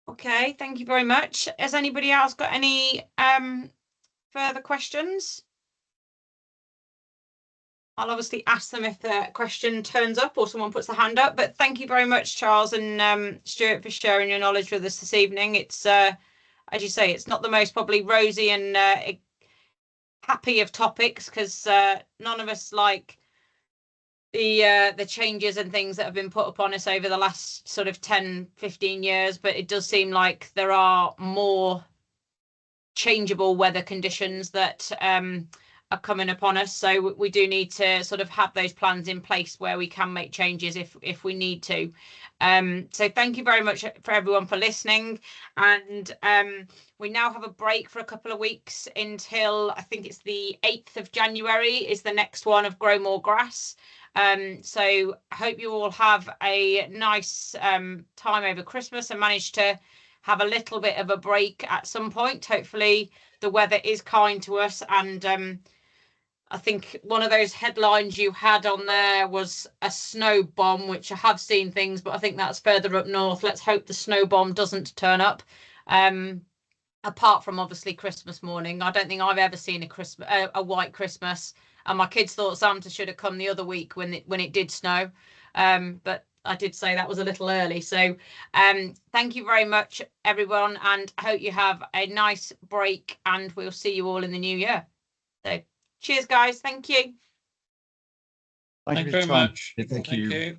Okay, thank you very much. Has anybody else got any further questions? I'll obviously ask them if the question turns up or someone puts the hand up, but thank you very much, Charles and Stuart, for sharing your knowledge with us this evening. It's, as you say, it's not the most probably rosy and happy of topics, because none of us like the changes and things that have been put upon us over the last sort of 10-15 years, but it does seem like there are more changeable weather conditions that are coming upon us, so we do need to sort of have those plans in place where we can make changes if we need to. So thank you very much for everyone for listening, and we now have a break for a couple of weeks until I think it's the 8th of January is the next one of Grow More Grass. So I hope you all have a nice time over Christmas and manage to have a little bit of a break at some point. Hopefully the weather is kind to us, and I think one of those headlines you had on there was a snow bomb, which I have seen things, but I think that's further up north. Let's hope the snow bomb doesn't turn up. Apart from obviously Christmas morning, I don't think I've ever seen a white Christmas, and my kids thought Santa should have come the other week when it did snow, but I did say that was a little early. So thank you very much, everyone, and I hope you have a nice break, and we'll see you all in the new year. So cheers, guys. Thank you. Thank you very much. Thank you. Thank you.